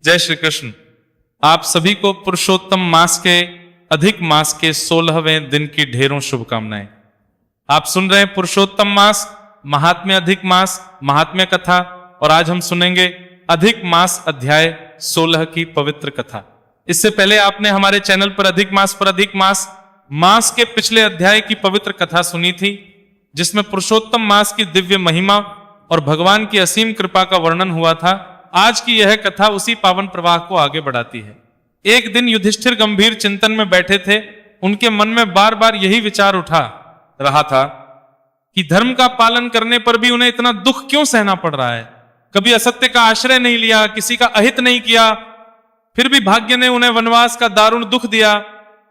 जय श्री कृष्ण। आप सभी को पुरुषोत्तम मास के अधिक मास के 16वें दिन की ढेरों शुभकामनाएं। आप सुन रहे हैं पुरुषोत्तम मास, महात्म्य अधिक मास, महात्म्य कथा, और आज हम सुनेंगे अधिक मास अध्याय 16 की पवित्र कथा। इससे पहले आपने हमारे चैनल पर अधिक मास के पिछले अध्याय की पवित्र कथा सुनी थी, जिसमें पुरुषोत्तम मास की दिव्य महिमा और भगवान की असीम कृपा का वर्णन हुआ था। आज की यह कथा उसी पावन प्रवाह को आगे बढ़ाती है। एक दिन युधिष्ठिर गंभीर चिंतन में बैठे थे। उनके मन में बार बार यही विचार उठा रहा था कि धर्म का पालन करने पर भी उन्हें इतना दुख क्यों सहना पड़ रहा है। कभी असत्य का आश्रय नहीं लिया, किसी का अहित नहीं किया, फिर भी भाग्य ने उन्हें वनवास का दारुण दुख दिया।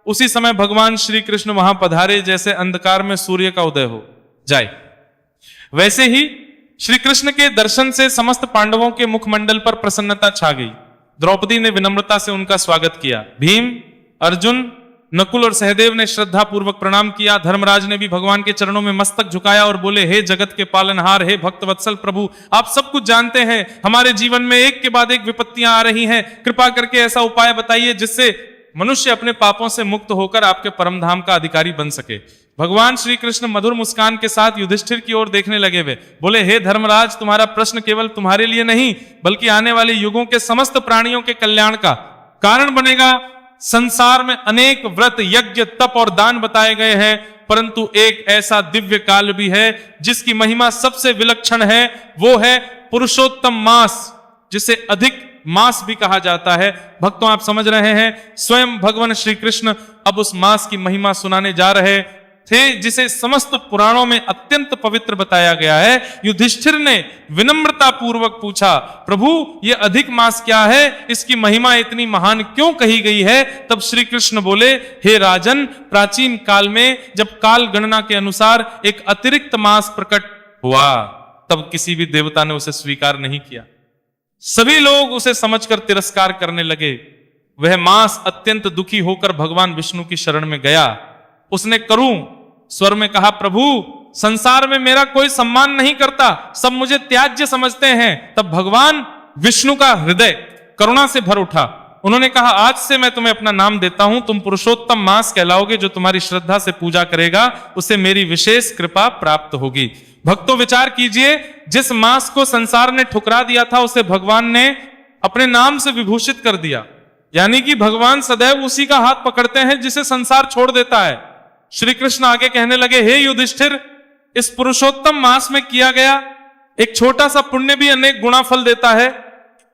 उसी समय भगवान श्री कृष्ण वहां पधारे, जैसे अंधकार में सूर्य का उदय हो जाए। वैसे ही श्री कृष्ण के दर्शन से समस्त पांडवों के मुखमंडल पर प्रसन्नता छा गई। द्रौपदी ने विनम्रता से उनका स्वागत किया। भीम, अर्जुन, नकुल और सहदेव ने श्रद्धा पूर्वक प्रणाम किया। धर्मराज ने भी भगवान के चरणों में मस्तक झुकाया और बोले, हे जगत के पालनहार, हे भक्तवत्सल प्रभु, आप सब कुछ जानते हैं। हमारे जीवन में एक के बाद एक विपत्तियां आ रही हैं। कृपा करके ऐसा उपाय बताइए जिससे मनुष्य अपने पापों से मुक्त होकर आपके परम धाम का अधिकारी बन सके। भगवान श्री कृष्ण मधुर मुस्कान के साथ युधिष्ठिर की ओर देखने लगे। वे बोले, हे धर्मराज, तुम्हारा प्रश्न केवल तुम्हारे लिए नहीं बल्कि आने वाले युगों के समस्त प्राणियों के कल्याण का कारण बनेगा। संसार में अनेक व्रत, यज्ञ, तप और दान बताए गए हैं, परंतु एक ऐसा दिव्य काल भी है जिसकी महिमा सबसे विलक्षण है। वो है पुरुषोत्तम मास, जिसे अधिक मास भी कहा जाता है। भक्तों, आप समझ रहे हैं, स्वयं भगवान श्री कृष्ण अब उस मास की महिमा सुनाने जा रहे थे जिसे समस्त पुराणों में अत्यंत पवित्र बताया गया है। युधिष्ठिर ने विनम्रता पूर्वक पूछा, प्रभु, ये अधिक मास क्या है? इसकी महिमा इतनी महान क्यों कही गई है? तब श्री कृष्ण बोले, हे राजन, प्राचीन काल में जब काल गणना के अनुसार एक अतिरिक्त मास प्रकट हुआ, तब किसी भी देवता ने उसे स्वीकार नहीं किया। सभी लोग उसे समझकर तिरस्कार करने लगे। वह मास अत्यंत दुखी होकर भगवान विष्णु की शरण में गया। उसने करुण स्वर में कहा, प्रभु, संसार में मेरा कोई सम्मान नहीं करता, सब मुझे त्याज्य समझते हैं। तब भगवान विष्णु का हृदय करुणा से भर उठा। उन्होंने कहा, आज से मैं तुम्हें अपना नाम देता हूं, तुम पुरुषोत्तम मास कहलाओगे। जो तुम्हारी श्रद्धा से पूजा करेगा उसे मेरी विशेष कृपा प्राप्त होगी। भक्तों, विचार कीजिए, जिस मास को संसार ने ठुकरा दिया था उसे भगवान ने अपने नाम से विभूषित कर दिया। यानी कि भगवान सदैव उसी का हाथ पकड़ते हैं जिसे संसार छोड़ देता है। श्री कृष्ण आगे कहने लगे, हे युधिष्ठिर, इस पुरुषोत्तम मास में किया गया एक छोटा सा पुण्य भी अनेक गुणा फल देता है।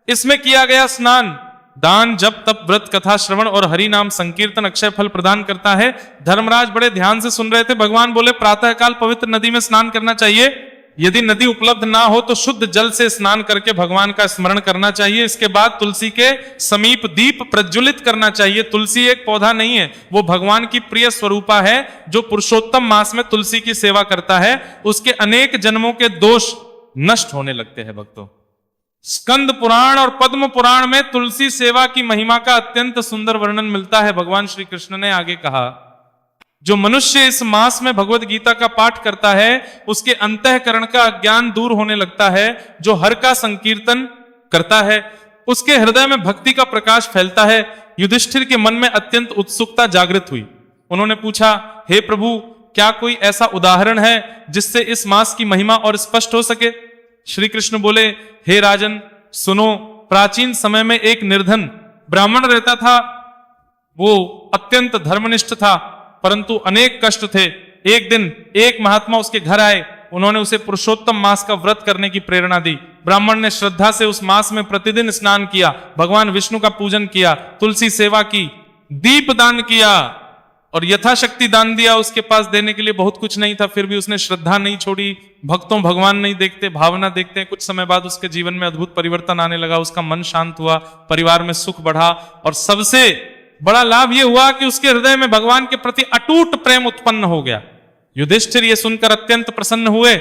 इसमें किया गया स्नान, दान, जप, तप, व्रत, कथा श्रवण और हरि नाम संकीर्तन अक्षय फल प्रदान करता है। धर्मराज बड़े ध्यान से सुन रहे थे। भगवान बोले, प्रातःकाल पवित्र नदी में स्नान करना चाहिए। यदि नदी उपलब्ध ना हो तो शुद्ध जल से स्नान करके भगवान का स्मरण करना चाहिए। इसके बाद तुलसी के समीप दीप प्रज्वलित करना चाहिए। तुलसी एक पौधा नहीं है, वो भगवान की प्रिय स्वरूपा है। जो पुरुषोत्तम मास में तुलसी की सेवा करता है उसके अनेक जन्मों के दोष नष्ट होने लगते हैं। भक्तों, स्कंद पुराण और पद्म पुराण में तुलसी सेवा की महिमा का अत्यंत सुंदर वर्णन मिलता है। भगवान श्री कृष्ण ने आगे कहा, जो मनुष्य इस मास में भगवत गीता का पाठ करता है उसके अंतःकरण का अज्ञान दूर होने लगता है। जो हर का संकीर्तन करता है उसके हृदय में भक्ति का प्रकाश फैलता है। युधिष्ठिर के मन में अत्यंत उत्सुकता जागृत हुई। उन्होंने पूछा, हे प्रभु, क्या कोई ऐसा उदाहरण है जिससे इस मास की महिमा और स्पष्ट हो सके? श्री कृष्ण बोले, हे राजन, सुनो, प्राचीन समय में एक निर्धन ब्राह्मण रहता था। वो अत्यंत धर्मनिष्ठ था, परंतु अनेक कष्ट थे। एक दिन एक महात्मा उसके घर आए। उन्होंने उसे पुरुषोत्तम मास का व्रत करने की प्रेरणा दी। ब्राह्मण ने श्रद्धा से उस मास में प्रतिदिन स्नान किया, भगवान विष्णु का पूजन किया, तुलसी सेवा की, दीप दान किया और यथाशक्ति दान दिया। उसके पास देने के लिए बहुत कुछ नहीं था, फिर भी उसने श्रद्धा नहीं छोड़ी। भक्तों, भगवान नहीं देखते, भावना देखते हैं। कुछ समय बाद उसके जीवन में अद्भुत परिवर्तन आने लगा। उसका मन शांत हुआ, परिवार में सुख बढ़ा और सबसे बड़ा लाभ यह हुआ कि उसके हृदय में भगवान के प्रति अटूट प्रेम उत्पन्न हो गया। युधिष्ठिर ये सुनकर अत्यंत प्रसन्न हुए,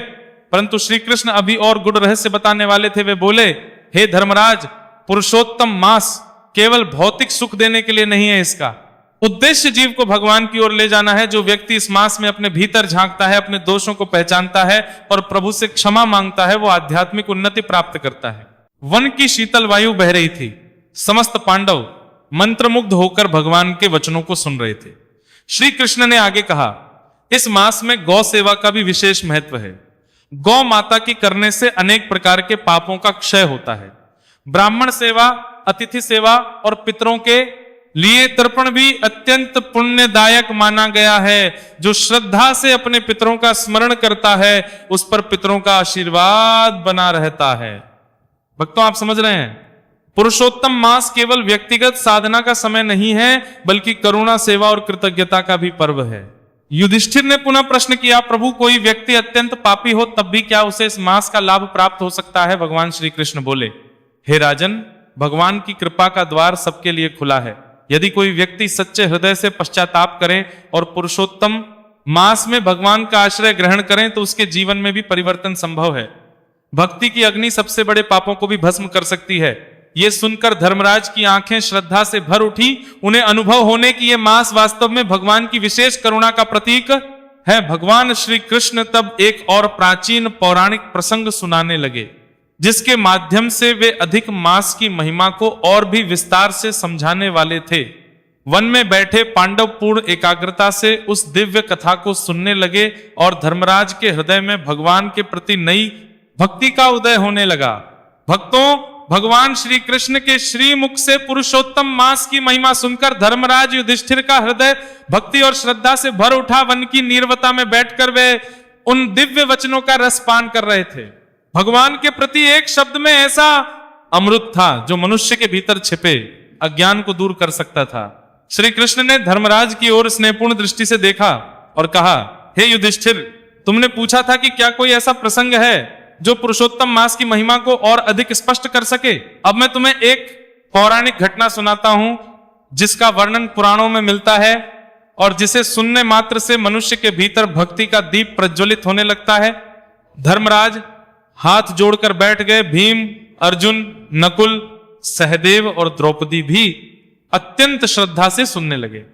परंतु श्री कृष्ण अभी और गुड़ रहस्य बताने वाले थे। वे बोले, हे धर्मराज, पुरुषोत्तम मास केवल भौतिक सुख देने के लिए नहीं है। इसका उद्देश्य जीव को भगवान की ओर ले जाना है। जो व्यक्ति इस मास में अपने भीतर झांकता है, अपने दोषों को पहचानता है और प्रभु से क्षमा मांगता है, वो आध्यात्मिक उन्नति प्राप्त करता है। वन की शीतल वायु बह रही थी। समस्त पांडव मंत्रमुग्ध होकर भगवान के वचनों को सुन रहे थे। श्री कृष्ण ने आगे कहा, इस मास में गौ सेवा का भी विशेष महत्व है। गौ माता की करने से अनेक प्रकार के पापों का क्षय होता है। ब्राह्मण सेवा, अतिथि सेवा और पितरों के लिए तर्पण भी अत्यंत पुण्यदायक माना गया है। जो श्रद्धा से अपने पितरों का स्मरण करता है उस पर पितरों का आशीर्वाद बना रहता है। भक्तों, आप समझ रहे हैं, पुरुषोत्तम मास केवल व्यक्तिगत साधना का समय नहीं है, बल्कि करुणा, सेवा और कृतज्ञता का भी पर्व है। युधिष्ठिर ने पुनः प्रश्न किया, प्रभु, कोई व्यक्ति अत्यंत पापी हो तब भी क्या उसे इस मास का लाभ प्राप्त हो सकता है? भगवान श्री कृष्ण बोले, हे राजन, भगवान की कृपा का द्वार सबके लिए खुला है। यदि कोई व्यक्ति सच्चे हृदय से पश्चाताप करें और पुरुषोत्तम मास में भगवान का आश्रय ग्रहण करें तो उसके जीवन में भी परिवर्तन संभव है। भक्ति की अग्नि सबसे बड़े पापों को भी भस्म कर सकती है। ये सुनकर धर्मराज की आंखें श्रद्धा से भर उठी। उन्हें अनुभव होने की ये मास वास्तव में भगवान की विशेष करुणा का प्रतीक है। भगवान श्री कृष्ण तब एक और प्राचीन पौराणिक प्रसंग सुनाने लगे, जिसके माध्यम से वे अधिक मास की महिमा को और भी विस्तार से समझाने वाले थे। वन में बैठे पांडव पूर्ण एकाग्रता से उस दिव्य कथा को सुनने लगे और धर्मराज के हृदय में भगवान के प्रति नई भक्ति का उदय होने लगा। भक्तों, भगवान श्री कृष्ण के श्री मुख से पुरुषोत्तम मास की महिमा सुनकर धर्मराज युधिष्ठिर का हृदय भक्ति और श्रद्धा से भर उठा। वन की नीरवता में बैठकर वे उन दिव्य वचनों का रस पान कर रहे थे। भगवान के प्रति एक शब्द में ऐसा अमृत था जो मनुष्य के भीतर छिपे अज्ञान को दूर कर सकता था। श्री कृष्ण ने धर्मराज की ओर स्नेहपूर्ण दृष्टि से देखा और कहा, हे युधिष्ठिर, तुमने पूछा था कि क्या कोई ऐसा प्रसंग है जो पुरुषोत्तम मास की महिमा को और अधिक स्पष्ट कर सके। अब मैं तुम्हें एक पौराणिक घटना सुनाता हूं जिसका वर्णन पुराणों में मिलता है और जिसे सुनने मात्र से मनुष्य के भीतर भक्ति का दीप प्रज्वलित होने लगता है। धर्मराज हाथ जोड़कर बैठ गए। भीम, अर्जुन, नकुल, सहदेव और द्रौपदी भी अत्यंत श्रद्धा से सुनने लगे।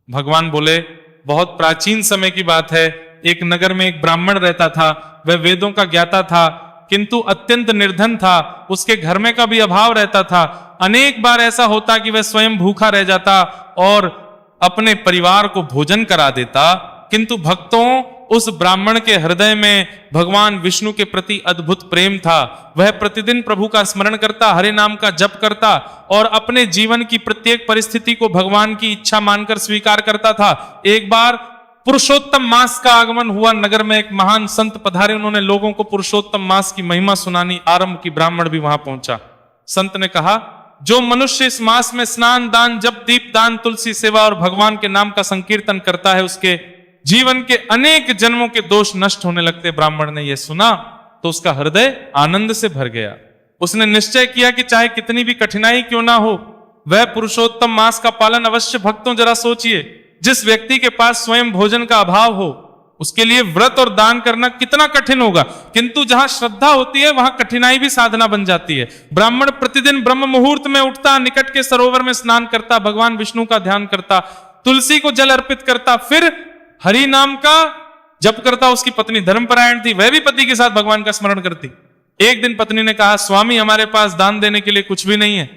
भगवान बोले, बहुत प्राचीन समय की बात है। एक नगर में एक ब्राह्मण रहता था। वह वेदों का ज्ञाता था, किंतु अत्यंत निर्धन था। उसके घर में का भी अभाव रहता था। अनेक बार ऐसा होता कि वह स्वयं भूखा रह जाता और अपने परिवार को भोजन करा देता। किंतु भक्तों, उस ब्राह्मण के हृदय में भगवान विष्णु के प्रति अद्भुत प्रेम था। वह प्रतिदिन प्रभु का स्मरण करता, हरे नाम का जप करता और अपने जीवन की प्रत्येक परिस्थिति को भगवान की इच्छा मानकर स्वीकार करता था। एक बार पुरुषोत्तम मास का आगमन हुआ। नगर में एक महान संत पधारे। उन्होंने लोगों को पुरुषोत्तम मास की महिमा सुनानी आरंभ की। ब्राह्मण भी वहां पहुंचा। संत ने कहा, जो मनुष्य इस मास में स्नान, दान, जप, दीप दान, तुलसी सेवा और भगवान के नाम का संकीर्तन करता है, उसके जीवन के अनेक जन्मों के दोष नष्ट होने लगते। ब्राह्मण ने यह सुना तो उसका हृदय आनंद से भर गया। उसने निश्चय किया कि चाहे कितनी भी कठिनाई क्यों ना हो, वह पुरुषोत्तम मास का पालन अवश्य। भक्तों, जरा सोचिए, जिस व्यक्ति के पास स्वयं भोजन का अभाव हो उसके लिए व्रत और दान करना कितना कठिन होगा, किंतु जहां श्रद्धा होती है वहां कठिनाई भी साधना बन जाती है। ब्राह्मण प्रतिदिन ब्रह्म मुहूर्त में उठता, निकट के सरोवर में स्नान करता, भगवान विष्णु का ध्यान करता, तुलसी को जल अर्पित करता, फिर हरि नाम का जप करता। उसकी पत्नी धर्मपरायण थी, वह भी पति के साथ भगवान का स्मरण करती। एक दिन पत्नी ने कहा, स्वामी, हमारे पास दान देने के लिए कुछ भी नहीं है।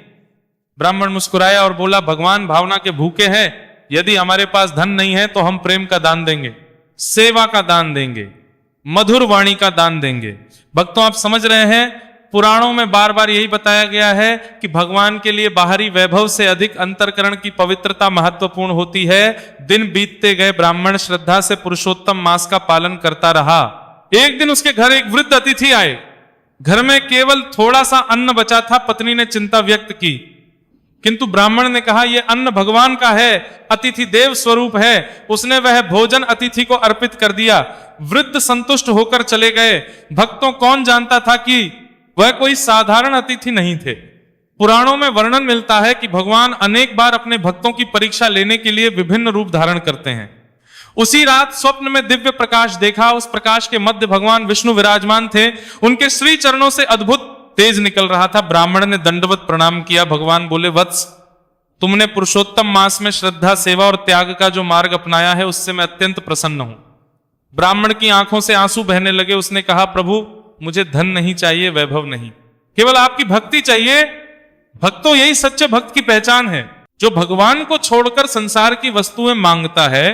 ब्राह्मण मुस्कुराया और बोला, भगवान भावना के भूखे हैं। यदि हमारे पास धन नहीं है तो हम प्रेम का दान देंगे, सेवा का दान देंगे, मधुर वाणी का दान देंगे। भक्तों, आप समझ रहे हैं, पुराणों में बार बार यही बताया गया है कि भगवान के लिए बाहरी वैभव से अधिक अंतरकरण की पवित्रता महत्वपूर्ण होती है। दिन बीतते गए, ब्राह्मण श्रद्धा से पुरुषोत्तम मास का पालन करता रहा। एक दिन उसके घर एक वृद्ध अतिथि आए। घर में केवल थोड़ा सा अन्न बचा था। पत्नी ने चिंता व्यक्त की, किंतु ब्राह्मण ने कहा, यह अन्न भगवान का है, अतिथि देव स्वरूप है। उसने वह भोजन अतिथि को अर्पित कर दिया। वृद्ध संतुष्ट होकर चले गए। भक्तों, कौन जानता था कि वह कोई साधारण अतिथि नहीं थे। पुराणों में वर्णन मिलता है कि भगवान अनेक बार अपने भक्तों की परीक्षा लेने के लिए विभिन्न रूप धारण करते हैं। उसी रात स्वप्न में दिव्य प्रकाश देखा। उस प्रकाश के मध्य भगवान विष्णु विराजमान थे। उनके श्री चरणों से अद्भुत तेज निकल रहा था। ब्राह्मण ने दंडवत प्रणाम किया। भगवान बोले, वत्स, तुमने पुरुषोत्तम मास में श्रद्धा, सेवा और त्याग का जो मार्ग अपनाया है उससे मैं अत्यंत प्रसन्न हूं। ब्राह्मण की आंखों से आंसू बहने लगे। उसने कहा, प्रभु, मुझे धन नहीं चाहिए, वैभव नहीं, केवल आपकी भक्ति चाहिए। भक्तों, यही सच्चे भक्त की पहचान है। जो भगवान को छोड़कर संसार की वस्तुएं मांगता है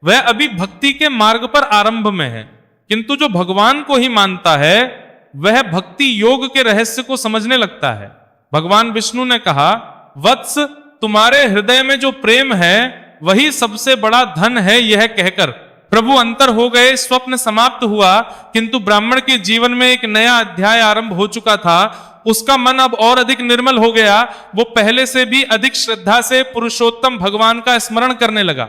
वह अभी भक्ति के मार्ग पर आरंभ में है, किंतु जो भगवान को ही मानता है वह भक्ति योग के रहस्य को समझने लगता है। भगवान विष्णु ने कहा, वत्स, तुम्हारे हृदय में जो प्रेम है वही सबसे बड़ा धन है। यह कहकर प्रभु अंतर हो गए, स्वप्न समाप्त हुआ, किंतु ब्राह्मण के जीवन में एक नया अध्याय आरंभ हो चुका था। उसका मन अब और अधिक निर्मल हो गया। वो पहले से भी अधिक श्रद्धा से पुरुषोत्तम भगवान का स्मरण करने लगा।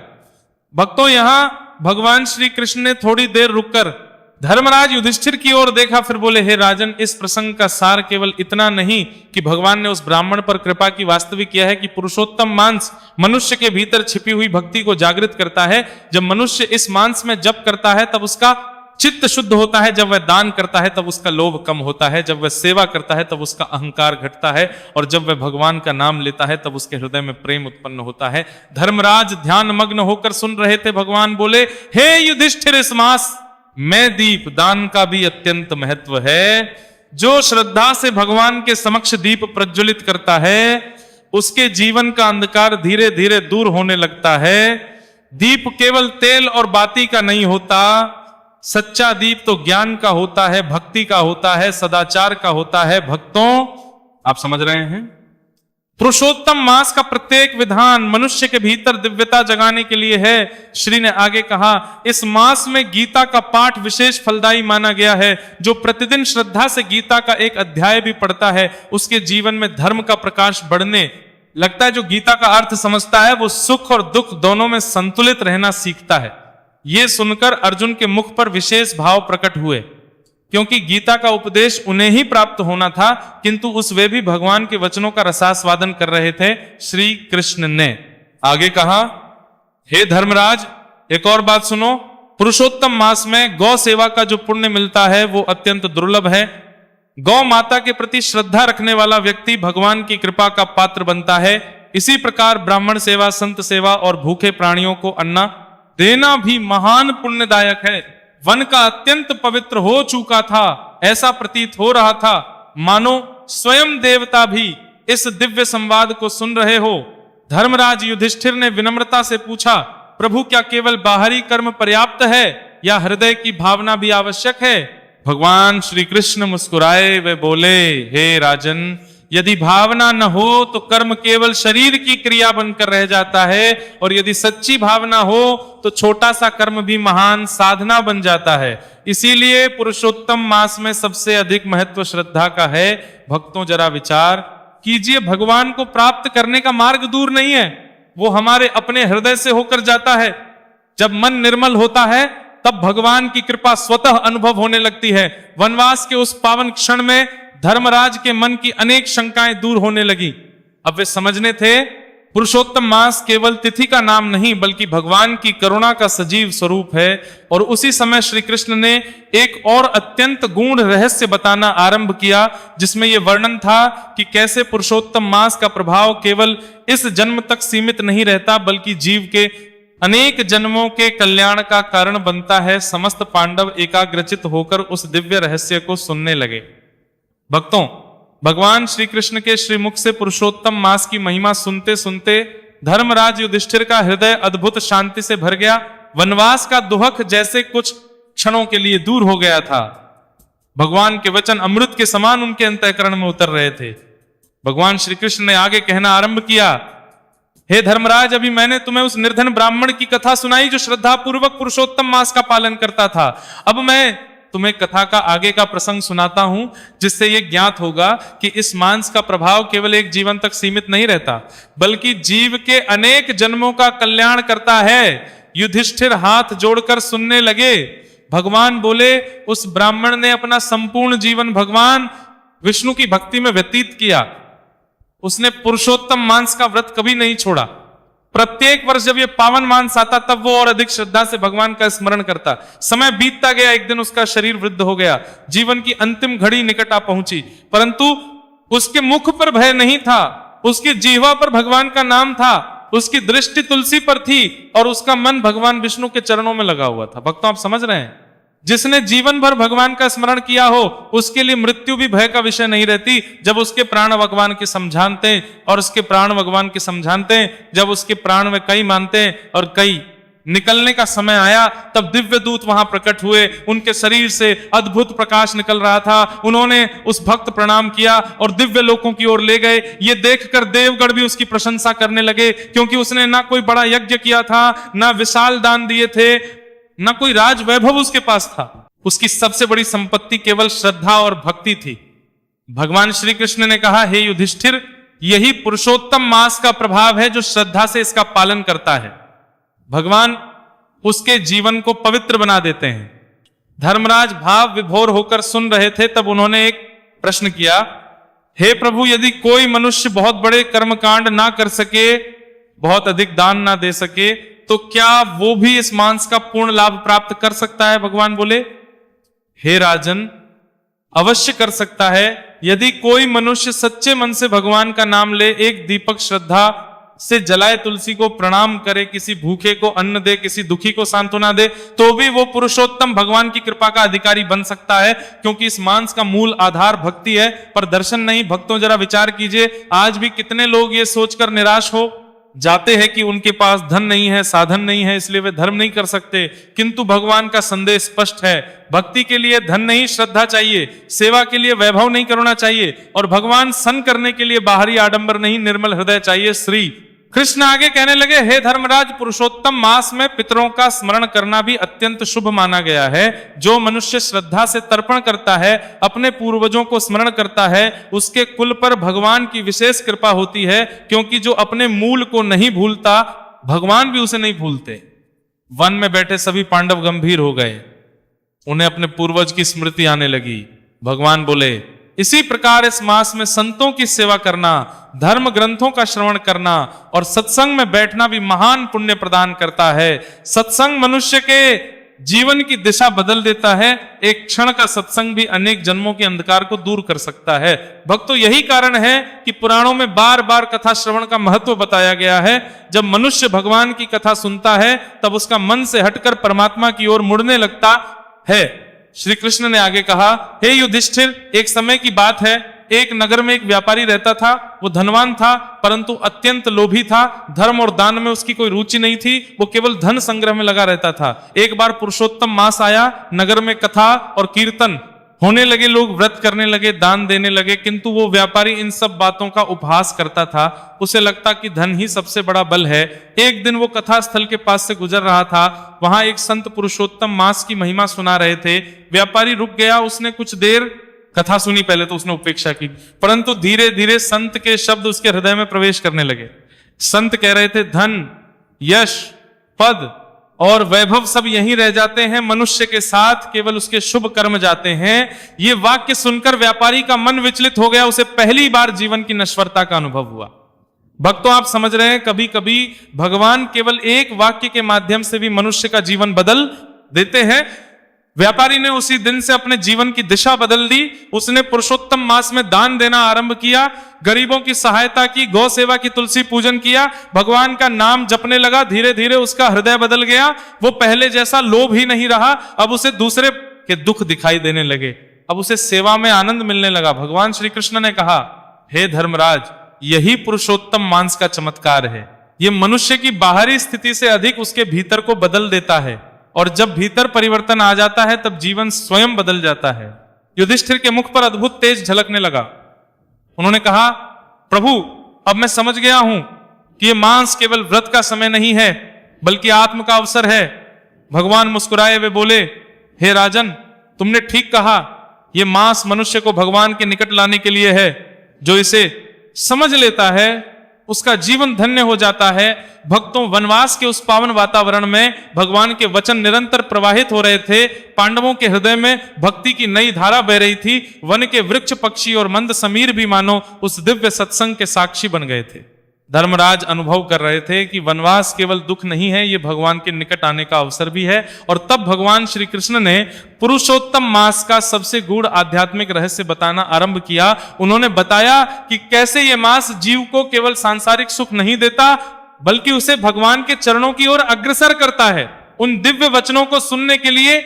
भक्तों, यहां भगवान श्री कृष्ण ने थोड़ी देर रुककर धर्मराज युधिष्ठिर की ओर देखा, फिर बोले, हे राजन, इस प्रसंग का सार केवल इतना नहीं कि भगवान ने उस ब्राह्मण पर कृपा की वास्तविक यह है कि पुरुषोत्तम मांस मनुष्य के भीतर छिपी हुई भक्ति को जागृत करता है। जब मनुष्य इस मांस में जप करता है तब उसका चित्त शुद्ध होता है, जब वह दान करता है तब उसका लोभ कम होता है, जब वह सेवा करता है तब उसका अहंकार घटता है, और जब वह भगवान का नाम लेता है तब उसके हृदय में प्रेम उत्पन्न होता है। धर्मराज ध्यान मग्न होकर सुन रहे थे। भगवान बोले, हे युधिष्ठिर, इस मास में दीप दान का भी अत्यंत महत्व है। जो श्रद्धा से भगवान के समक्ष दीप प्रज्वलित करता है उसके जीवन का अंधकार धीरे धीरे दूर होने लगता है। दीप केवल तेल और बाती का नहीं होता, सच्चा दीप तो ज्ञान का होता है, भक्ति का होता है, सदाचार का होता है। भक्तों, आप समझ रहे हैं, पुरुषोत्तम मास का प्रत्येक विधान मनुष्य के भीतर दिव्यता जगाने के लिए है। श्री ने आगे कहा, इस मास में गीता का पाठ विशेष फलदायी माना गया है। जो प्रतिदिन श्रद्धा से गीता का एक अध्याय भी पढ़ता है उसके जीवन में धर्म का प्रकाश बढ़ने लगता है। जो गीता का अर्थ समझता है वो सुख और दुख दोनों में संतुलित रहना सीखता है। ये सुनकर अर्जुन के मुख पर विशेष भाव प्रकट हुए, क्योंकि गीता का उपदेश उन्हें ही प्राप्त होना था, किंतु उस वे भी भगवान के वचनों का रसास्वादन कर रहे थे। श्री कृष्ण ने आगे कहा, हे धर्मराज, एक और बात सुनो। पुरुषोत्तम मास में गौ सेवा का जो पुण्य मिलता है वो अत्यंत दुर्लभ है। गौ माता के प्रति श्रद्धा रखने वाला व्यक्ति भगवान की कृपा का पात्र बनता है। इसी प्रकार ब्राह्मण सेवा, संत सेवा और भूखे प्राणियों को अन्न देना भी महान पुण्यदायक है। वन का अत्यंत पवित्र हो चुका था, ऐसा प्रतीत हो रहा था मानो स्वयं देवता भी इस दिव्य संवाद को सुन रहे हो। धर्मराज युधिष्ठिर ने विनम्रता से पूछा, प्रभु, क्या केवल बाहरी कर्म पर्याप्त है या हृदय की भावना भी आवश्यक है? भगवान श्री कृष्ण मुस्कुराए वे बोले, हे राजन, यदि भावना न हो तो कर्म केवल शरीर की क्रिया बनकर रह जाता है, और यदि सच्ची भावना हो तो छोटा सा कर्म भी महान साधना बन जाता है। इसीलिए पुरुषोत्तम मास में सबसे अधिक महत्व श्रद्धा का है। भक्तों, जरा विचार कीजिए, भगवान को प्राप्त करने का मार्ग दूर नहीं है, वो हमारे अपने हृदय से होकर जाता है। जब मन निर्मल होता है तब भगवान की कृपा स्वतः अनुभव होने लगती है। वनवास के उस पावन क्षण में धर्मराज के मन की अनेक शंकाएं दूर होने लगी। अब वे समझने थे पुरुषोत्तम मास केवल तिथि का नाम नहीं बल्कि भगवान की करुणा का सजीव स्वरूप है। और उसी समय श्री कृष्ण ने एक और अत्यंत गूढ़ रहस्य बताना आरंभ किया, जिसमें यह वर्णन था कि कैसे पुरुषोत्तम मास का प्रभाव केवल इस जन्म तक सीमित नहीं रहता बल्कि जीव के अनेक जन्मों के कल्याण का कारण बनता है। समस्त पांडव एकाग्रचित होकर उस दिव्य रहस्य को सुनने लगे। भक्तों, भगवान श्री कृष्ण के श्रीमुख से पुरुषोत्तम मास की महिमा सुनते सुनते धर्मराज युधिष्ठिर का हृदय अद्भुत शांति से भर गया। वनवास का दुहक जैसे कुछ क्षणों के लिए दूर हो गया था। भगवान के वचन अमृत के समान उनके अंतःकरण में उतर रहे थे। भगवान श्री कृष्ण ने आगे कहना आरंभ किया, हे धर्मराज, अभी मैंने तुम्हें उस निर्धन ब्राह्मण की कथा सुनाई जो श्रद्धा पूर्वक पुरुषोत्तम मास का पालन करता था। अब मैं तुम्हें कथा का आगे का प्रसंग सुनाता हूं, जिससे यह ज्ञात होगा कि इस मांस का प्रभाव केवल एक जीवन तक सीमित नहीं रहता बल्कि जीव के अनेक जन्मों का कल्याण करता है। युधिष्ठिर हाथ जोड़कर सुनने लगे। भगवान बोले, उस ब्राह्मण ने अपना संपूर्ण जीवन भगवान विष्णु की भक्ति में व्यतीत किया। उसने पुरुषोत्तम मांस का व्रत कभी नहीं छोड़ा। प्रत्येक वर्ष जब ये पावन मांस आता तब वो और अधिक श्रद्धा से भगवान का स्मरण करता। समय बीतता गया, एक दिन उसका शरीर वृद्ध हो गया, जीवन की अंतिम घड़ी निकट आ पहुंची, परंतु उसके मुख पर भय नहीं था, उसकी जिह्वा पर भगवान का नाम था, उसकी दृष्टि तुलसी पर थी और उसका मन भगवान विष्णु के चरणों में लगा हुआ था। भक्तों, आप समझ रहे हैं, जिसने जीवन भर भगवान का स्मरण किया हो उसके लिए मृत्यु भी भय का विषय नहीं रहती। जब उसके प्राण भगवान के समझाते और उसके प्राण भगवान के समझाते, जब उसके प्राण में कई मानते और कई निकलने का समय आया, तब दिव्य दूत वहां प्रकट हुए, उनके शरीर से अद्भुत प्रकाश निकल रहा था। उन्होंने उस भक्त प्रणाम किया और दिव्य लोकों की ओर ले गए। ये देखकर देवगण भी उसकी प्रशंसा करने लगे, क्योंकि उसने ना कोई बड़ा यज्ञ किया था, ना विशाल दान दिए थे, ना कोई राज वैभव उसके पास था। उसकी सबसे बड़ी संपत्ति केवल श्रद्धा और भक्ति थी। भगवान श्री कृष्ण ने कहा, हे युधिष्ठिर, यही पुरुषोत्तम मास का प्रभाव है जो श्रद्धा से इसका पालन करता है। भगवान उसके जीवन को पवित्र बना देते हैं। धर्मराज भाव विभोर होकर सुन रहे थे, तब उन्होंने एक प्रश्न किया, हे प्रभु, यदि कोई मनुष्य बहुत बड़े कर्मकांड ना कर सके, बहुत अधिक दान ना दे सके, तो क्या वो भी इस मांस का पूर्ण लाभ प्राप्त कर सकता है? भगवान बोले, हे राजन, अवश्य कर सकता है। यदि कोई मनुष्य सच्चे मन से भगवान का नाम ले, एक दीपक श्रद्धा से जलाए, तुलसी को प्रणाम करे, किसी भूखे को अन्न दे, किसी दुखी को सांत्वना दे, तो भी वो पुरुषोत्तम भगवान की कृपा का अधिकारी बन सकता है, क्योंकि इस मांस का मूल आधार भक्ति है, पर दर्शन नहीं। भक्तों, जरा विचार कीजिए, आज भी कितने लोग ये सोचकर निराश हो जाते हैं कि उनके पास धन नहीं है, साधन नहीं है, इसलिए वे धर्म नहीं कर सकते। किंतु भगवान का संदेश स्पष्ट है, भक्ति के लिए धन नहीं, श्रद्धा चाहिए। सेवा के लिए वैभव नहीं करना चाहिए, और भगवान सन करने के लिए बाहरी आडंबर नहीं, निर्मल हृदय चाहिए। श्री कृष्ण आगे कहने लगे, हे धर्मराज, पुरुषोत्तम मास में पितरों का स्मरण करना भी अत्यंत शुभ माना गया है। जो मनुष्य श्रद्धा से तर्पण करता है, अपने पूर्वजों को स्मरण करता है, उसके कुल पर भगवान की विशेष कृपा होती है, क्योंकि जो अपने मूल को नहीं भूलता, भगवान भी उसे नहीं भूलते। वन में बैठे सभी पांडव गंभीर हो गए, उन्हें अपने पूर्वज की स्मृति आने लगी। भगवान बोले, इसी प्रकार इस मास में संतों की सेवा करना, धर्म ग्रंथों का श्रवण करना और सत्संग में बैठना भी महान पुण्य प्रदान करता है। सत्संग मनुष्य के जीवन की दिशा बदल देता है। एक क्षण का सत्संग भी अनेक जन्मों के अंधकार को दूर कर सकता है। भक्तों, यही कारण है कि पुराणों में बार बार कथा श्रवण का महत्व बताया गया है। जब मनुष्य भगवान की कथा सुनता है, तब उसका मन से हटकर परमात्मा की ओर मुड़ने लगता है। श्री कृष्ण ने आगे कहा, हे युधिष्ठिर, एक समय की बात है, एक नगर में एक व्यापारी रहता था। वो धनवान था, परंतु अत्यंत लोभी था। धर्म और दान में उसकी कोई रुचि नहीं थी, वो केवल धन संग्रह में लगा रहता था। एक बार पुरुषोत्तम मास आया, नगर में कथा और कीर्तन होने लगे, लोग व्रत करने लगे, दान देने लगे, किंतु वो व्यापारी इन सब बातों का उपहास करता था। उसे लगता कि धन ही सबसे बड़ा बल है। एक दिन वो कथा स्थल के पास से गुजर रहा था, वहां एक संत पुरुषोत्तम मास की महिमा सुना रहे थे। व्यापारी रुक गया, उसने कुछ देर कथा सुनी। पहले तो उसने उपेक्षा की, परंतु धीरे धीरे संत के शब्द उसके हृदय में प्रवेश करने लगे। संत कह रहे थे, धन, यश, पद और वैभव सब यहीं रह जाते हैं, मनुष्य के साथ केवल उसके शुभ कर्म जाते हैं। ये वाक्य सुनकर व्यापारी का मन विचलित हो गया। उसे पहली बार जीवन की नश्वरता का अनुभव हुआ। भक्तों, आप समझ रहे हैं, कभी कभी भगवान केवल एक वाक्य के माध्यम से भी मनुष्य का जीवन बदल देते हैं। व्यापारी ने उसी दिन से अपने जीवन की दिशा बदल दी। उसने पुरुषोत्तम मास में दान देना आरंभ किया, गरीबों की सहायता की, गौ सेवा की, तुलसी पूजन किया, भगवान का नाम जपने लगा। धीरे धीरे उसका हृदय बदल गया। वो पहले जैसा लोभ ही नहीं रहा, अब उसे दूसरे के दुख दिखाई देने लगे, अब उसे सेवा में आनंद मिलने लगा। भगवान श्री कृष्ण ने कहा, हे धर्मराज, यही पुरुषोत्तम मांस का चमत्कार है। ये मनुष्य की बाहरी स्थिति से अधिक उसके भीतर को बदल देता है, और जब भीतर परिवर्तन आ जाता है, तब जीवन स्वयं बदल जाता है। युधिष्ठिर के मुख पर अद्भुत तेज झलकने लगा। उन्होंने कहा, प्रभु, अब मैं समझ गया हूं कि ये मांस केवल व्रत का समय नहीं है, बल्कि आत्म का अवसर है। भगवान मुस्कुराए वे बोले, हे राजन, तुमने ठीक कहा, यह मांस मनुष्य को भगवान के निकट लाने के लिए है। जो इसे समझ लेता है, उसका जीवन धन्य हो जाता है। भक्तों, वनवास के उस पावन वातावरण में भगवान के वचन निरंतर प्रवाहित हो रहे थे। पांडवों के हृदय में भक्ति की नई धारा बह रही थी। वन के वृक्ष, पक्षी और मंद समीर भी मानो उस दिव्य सत्संग के साक्षी बन गए थे। धर्मराज अनुभव कर रहे थे कि वनवास केवल दुख नहीं है, ये भगवान के निकट आने का अवसर भी है। और तब भगवान श्री कृष्ण ने पुरुषोत्तम मास का सबसे गूढ़ आध्यात्मिक रहस्य बताना आरंभ किया। उन्होंने बताया कि कैसे ये मास जीव को केवल सांसारिक सुख नहीं देता, बल्कि उसे भगवान के चरणों की ओर अग्रसर करता है। उन दिव्य वचनों को सुनने के लिए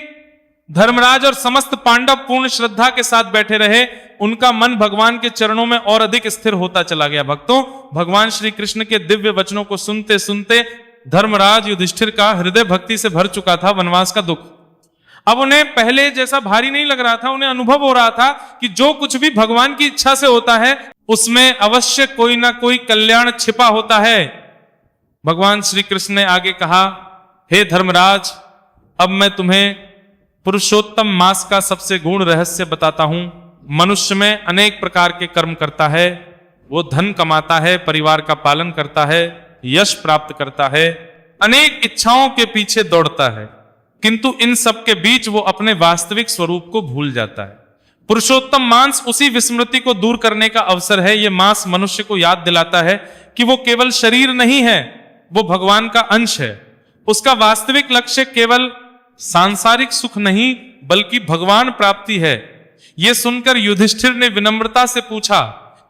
धर्मराज और समस्त पांडव पूर्ण श्रद्धा के साथ बैठे रहे, उनका मन भगवान के चरणों में और अधिक स्थिर होता चला गया। भक्तों, भगवान श्री कृष्ण के दिव्य वचनों को सुनते सुनते धर्मराज युधिष्ठिर का हृदय भक्ति से भर चुका था। वनवास का दुख अब उन्हें पहले जैसा भारी नहीं लग रहा था। उन्हें अनुभव हो रहा था कि जो कुछ भी भगवान की इच्छा से होता है उसमें अवश्य कोई ना कोई कल्याण छिपा होता है। भगवान श्री कृष्ण ने आगे कहा, हे धर्मराज, अब मैं तुम्हें पुरुषोत्तम मास का सबसे गूढ़ रहस्य बताता हूं। मनुष्य में अनेक प्रकार के कर्म करता है, वो धन कमाता है, परिवार का पालन करता है, यश प्राप्त करता है, अनेक इच्छाओं के पीछे दौड़ता है, किंतु इन सब के बीच वो अपने वास्तविक स्वरूप को भूल जाता है। पुरुषोत्तम मांस उसी विस्मृति को दूर करने का अवसर है। ये मांस मनुष्य को याद दिलाता है कि वो केवल शरीर नहीं है, वो भगवान का अंश है। उसका वास्तविक लक्ष्य केवल सांसारिक सुख नहीं बल्कि भगवान प्राप्ति है। यह सुनकर युधिष्ठिर ने विनम्रता से पूछा,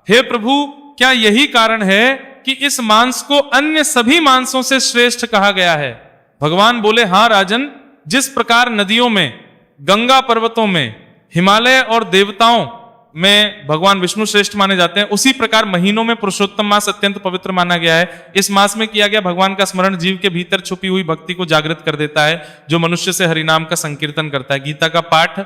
हे प्रभु, क्या यही कारण है कि इस मांस को अन्य सभी मांसों से श्रेष्ठ कहा गया है? भगवान बोले, हाँ राजन, जिस प्रकार नदियों में, गंगा पर्वतों में, हिमालय और देवताओं में भगवान विष्णु श्रेष्ठ माने जाते हैं, उसी प्रकार महीनों में पुरुषोत्तम मास अत्यंत पवित्र माना गया है। इस मास में किया गया भगवान का स्मरण जीव के भीतर छुपी हुई भक्ति को जागृत कर देता है। जो मनुष्य से हरिनाम का संकीर्तन करता है, गीता का पाठ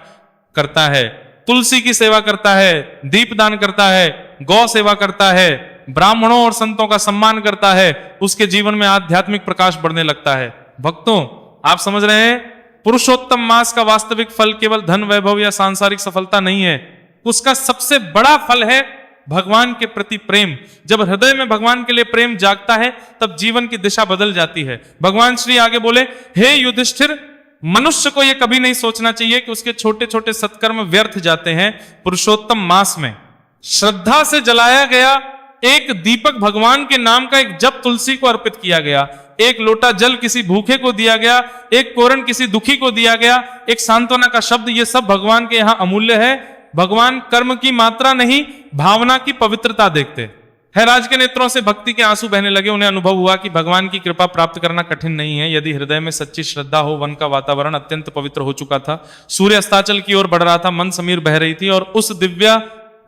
करता है, तुलसी की सेवा करता है, दीपदान करता है, गौ सेवा करता है, ब्राह्मणों और संतों का सम्मान करता है, उसके जीवन में आध्यात्मिक प्रकाश बढ़ने लगता है। भक्तों, आप समझ रहे हैं, पुरुषोत्तम मास का वास्तविक फल केवल धन वैभव या सांसारिक सफलता नहीं है। उसका सबसे बड़ा फल है भगवान के प्रति प्रेम। जब हृदय में भगवान के लिए प्रेम जागता है तब जीवन की दिशा बदल जाती है। भगवान श्री आगे बोले, हे युधिष्ठिर, मनुष्य को यह कभी नहीं सोचना चाहिए कि उसके छोटे छोटे सत्कर्म व्यर्थ जाते हैं। पुरुषोत्तम मास में श्रद्धा से जलाया गया एक दीपक भगवान के नाम का एक जप तुलसी को अर्पित किया गया, एक लोटा जल किसी भूखे को दिया गया, एक कोरन किसी दुखी को दिया गया, एक सांत्वना का शब्द, ये सब भगवान के यहां अमूल्य है। भगवान कर्म की मात्रा नहीं, भावना की पवित्रता देखते हैं। राज के नेत्रों से भक्ति के आंसू बहने लगे। उन्हें अनुभव हुआ कि भगवान की कृपा प्राप्त करना कठिन नहीं है यदि हृदय में सच्ची श्रद्धा हो। वन का वातावरण अत्यंत पवित्र हो चुका था। सूर्य अस्ताचल की ओर बढ़ रहा था, मन समीर बह रही थी, और उस दिव्य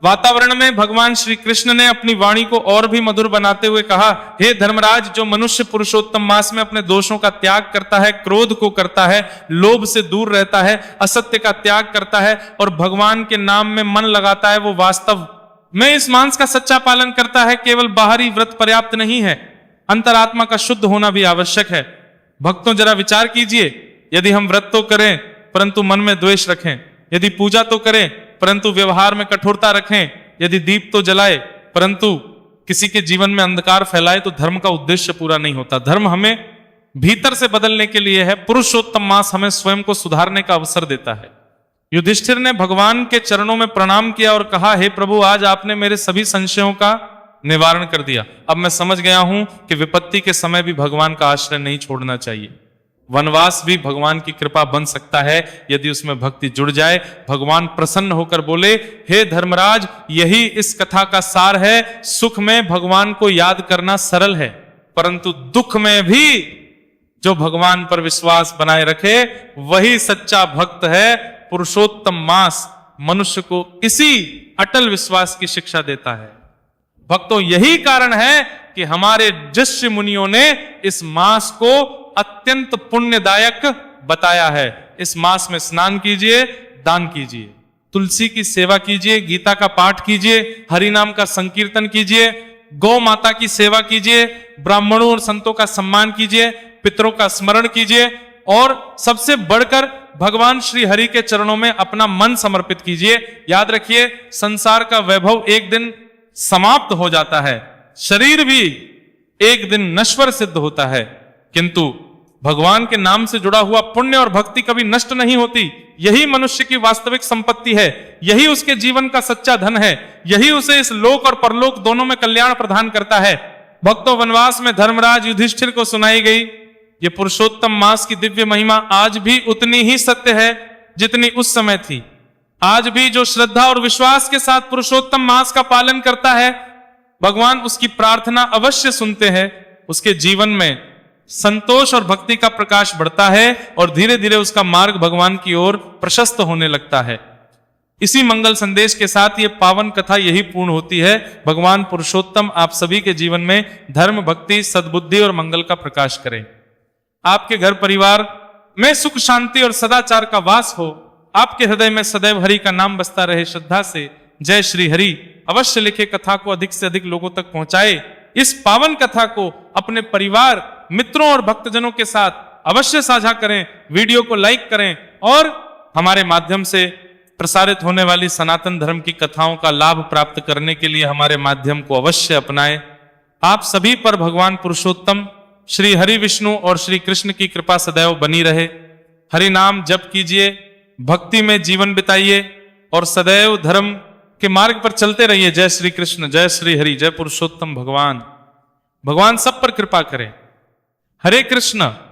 वातावरण में भगवान श्री कृष्ण ने अपनी वाणी को और भी मधुर बनाते हुए कहा, हे धर्मराज, जो मनुष्य पुरुषोत्तम मास में अपने दोषों का त्याग करता है, क्रोध को करता है, लोभ से दूर रहता है, असत्य का त्याग करता है और भगवान के नाम में मन लगाता है, वो वास्तव में इस मांस का सच्चा पालन करता है। केवल बाहरी व्रत पर्याप्त नहीं है, अंतरात्मा का शुद्ध होना भी आवश्यक है। भक्तों, जरा विचार कीजिए, यदि हम व्रत तो करें परंतु मन में द्वेष रखें, यदि पूजा तो करें परंतु व्यवहार में कठोरता रखें, यदि दीप तो जलाए परंतु किसी के जीवन में अंधकार फैलाए, तो धर्म का उद्देश्य पूरा नहीं होता। धर्म हमें भीतर से बदलने के लिए है। पुरुषोत्तम मास हमें स्वयं को सुधारने का अवसर देता है। युधिष्ठिर ने भगवान के चरणों में प्रणाम किया और कहा, हे प्रभु, आज आपने मेरे सभी संशयों का निवारण कर दिया। अब मैं समझ गया हूं कि विपत्ति के समय भी भगवान का आश्रय नहीं छोड़ना चाहिए। वनवास भी भगवान की कृपा बन सकता है यदि उसमें भक्ति जुड़ जाए। भगवान प्रसन्न होकर बोले, हे धर्मराज, यही इस कथा का सार है। सुख में भगवान को याद करना सरल है, परंतु दुख में भी जो भगवान पर विश्वास बनाए रखे वही सच्चा भक्त है। पुरुषोत्तम मास मनुष्य को इसी अटल विश्वास की शिक्षा देता है। भक्तों, यही कारण है कि हमारे ऋषि मुनियों ने इस मास को अत्यंत पुण्यदायक बताया है। इस मास में स्नान कीजिए, दान कीजिए, तुलसी की सेवा कीजिए, गीता का पाठ कीजिए, हरि नाम का संकीर्तन कीजिए, गौ माता की सेवा कीजिए, ब्राह्मणों और संतों का सम्मान कीजिए, पितरों का स्मरण कीजिए और सबसे बढ़कर भगवान श्री हरि के चरणों में अपना मन समर्पित कीजिए। याद रखिए, संसार का वैभव एक दिन समाप्त हो जाता है, शरीर भी एक दिन नश्वर सिद्ध होता है, किंतु भगवान के नाम से जुड़ा हुआ पुण्य और भक्ति कभी नष्ट नहीं होती। यही मनुष्य की वास्तविक संपत्ति है, यही उसके जीवन का सच्चा धन है, यही उसे इस लोक और परलोक दोनों में कल्याण प्रदान करता है। भक्तों, वनवास में धर्मराज युधिष्ठिर को सुनाई गई ये पुरुषोत्तम मास की दिव्य महिमा आज भी उतनी ही सत्य है जितनी उस समय थी। आज भी जो श्रद्धा और विश्वास के साथ पुरुषोत्तम मास का पालन करता है, भगवान उसकी प्रार्थना अवश्य सुनते हैं, उसके जीवन में संतोष और भक्ति का प्रकाश बढ़ता है और धीरे धीरे उसका मार्ग भगवान की ओर प्रशस्त होने लगता है। इसी मंगल संदेश के साथ ये पावन कथा यही पूर्ण होती है। भगवान पुरुषोत्तम आप सभी के जीवन में धर्म, भक्ति, सद्बुद्धि और मंगल का प्रकाश करें। आपके घर परिवार में सुख, शांति और सदाचार का वास हो। आपके हृदय में सदैव हरि का नाम बसता रहे श्रद्धा से। जय श्री हरि। अवश्य लिखे कथा को अधिक से अधिक लोगों तक पहुंचाए। इस पावन कथा को अपने परिवार, मित्रों और भक्तजनों के साथ अवश्य साझा करें। वीडियो को लाइक करें और हमारे माध्यम से प्रसारित होने वाली सनातन धर्म की कथाओं का लाभ प्राप्त करने के लिए हमारे माध्यम को अवश्य अपनाएं। आप सभी पर भगवान पुरुषोत्तम श्री हरि विष्णु और श्री कृष्ण की कृपा सदैव बनी रहे। हरि नाम जप कीजिए, भक्ति में जीवन बिताइए और सदैव धर्म के मार्ग पर चलते रहिए। जय श्री कृष्ण, जय श्री हरि, जय पुरुषोत्तम भगवान। भगवान सब पर कृपा करें। हरे कृष्ण।